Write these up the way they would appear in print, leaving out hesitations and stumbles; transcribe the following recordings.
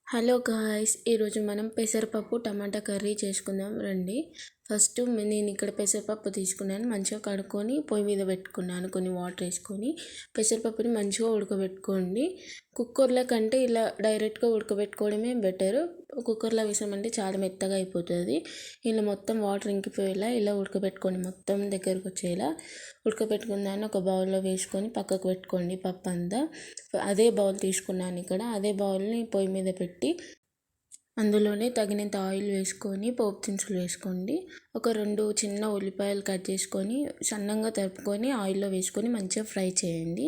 Hello guys, ఈరోజు మనం పెసరపప్పు టమాటా కర్రీ చేసుకుందాం రండి. ఫస్ట్ నేను ఇక్కడ పెసరపప్పు తీసుకున్నాను. మంచిగా కడుక్కొని పొయ్యి మీద పెట్టుకున్నాను. కొన్ని వాటర్ వేసుకొని పెసరపప్పుని మంచిగా ఉడకబెట్టుకోండి. కుక్కర్లో కంటే ఇలా డైరెక్ట్గా ఉడకబెట్టుకోవడమే బెటర్. కుక్కర్లో వేసామంటే చాలా మెత్తగా అయిపోతుంది. ఇలా మొత్తం వాటర్ ఇంకిపోయేలా ఇలా ఉడకబెట్టుకోండి. మొత్తం దగ్గరకు వచ్చేలా ఉడకబెట్టుకున్నాను. ఒక బౌల్లో వేసుకొని పక్కకు పెట్టుకోండి పప్పు అంతా. అదే బౌల్ తీసుకున్నాను ఇక్కడ. అదే బౌల్ని పొయ్యి మీద పెట్టి అందులోనే తగినంత ఆయిల్ వేసుకొని పోపు దినుసులు వేసుకోండి. ఒక 2 చిన్న ఉల్లిపాయలు కట్ చేసుకొని సన్నంగా తరుపుకొని ఆయిల్లో వేసుకొని మంచిగా ఫ్రై చేయండి.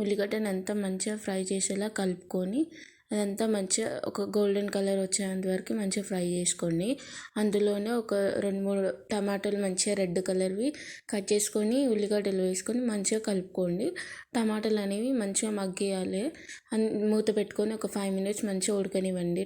ఉల్లిగడ్డను అంతా మంచిగా ఫ్రై చేసేలా కలుపుకొని అదంతా మంచిగా ఒక గోల్డెన్ కలర్ వచ్చేంత వరకు మంచిగా ఫ్రై చేసుకోండి. అందులోనే ఒక 2-3 టమాటాలు మంచిగా రెడ్ కలర్వి కట్ చేసుకొని ఉల్లిగడ్డలు వేసుకొని మంచిగా కలుపుకోండి. టమాటాలు అనేవి మంచిగా మగ్గియాలి. మూత పెట్టుకొని ఒక 5 minutes మంచిగా ఉడకనివ్వండి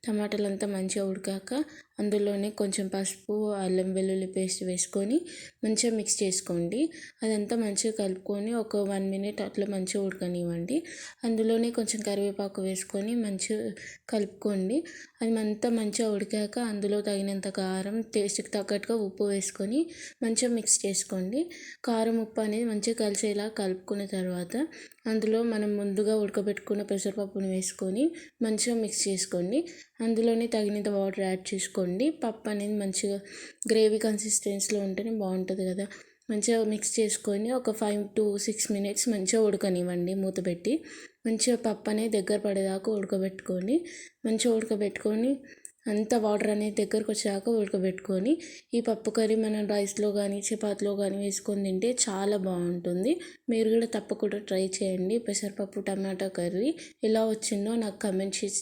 టమాటాలు అంతా మంచిగా ఉడికాక అందులోనే కొంచెం పసుపు, అల్లం వెల్లుల్లి పేస్ట్ వేసుకొని మంచిగా మిక్స్ చేసుకోండి. అదంతా మంచిగా కలుపుకొని ఒక 1 minute అట్లా మంచిగా ఉడకనివ్వండి. అందులోనే కొంచెం కరివేపాకు వేసుకొని మంచిగా కలుపుకోండి. అది అంతా మంచిగా ఉడికాక అందులో తగినంత కారం, టేస్ట్కి తగ్గట్టుగా ఉప్పు వేసుకొని మంచిగా మిక్స్ చేసుకోండి. కారం ఉప్పు అనేది మంచిగా కలిసేలా కలుపుకున్న తర్వాత అందులో మనం ముందుగా ఉడకబెట్టుకున్న పెసరపప్పుని వేసుకొని మంచిగా మిక్స్ చేసుకోండి. అందులోనే తగినంత వాటర్ యాడ్ చేసుకోండి. పప్పు అనేది మంచిగా గ్రేవీ కన్సిస్టెన్సీలో ఉంటేనే బాగుంటుంది కదా. మంచిగా మిక్స్ చేసుకొని ఒక 5 to 6 minutes మంచిగా ఉడకనివ్వండి మూత పెట్టి. మంచిగా పప్పు అనేది దగ్గర పడేదాకా మంచిగా ఉడకబెట్టుకొని అంత వాటర్ అనేది దగ్గరకు వచ్చాక ఉడకబెట్టుకొని ఈ పప్పు కర్రీ మనం రైస్లో కానీ చపాతీలో కానీ వేసుకొని తింటే చాలా బాగుంటుంది. మీరు కూడా తప్పకుండా ట్రై చేయండి. పెసరపప్పు టమాటా కర్రీ ఎలా వచ్చిందో నాకు కమెంట్ చేసి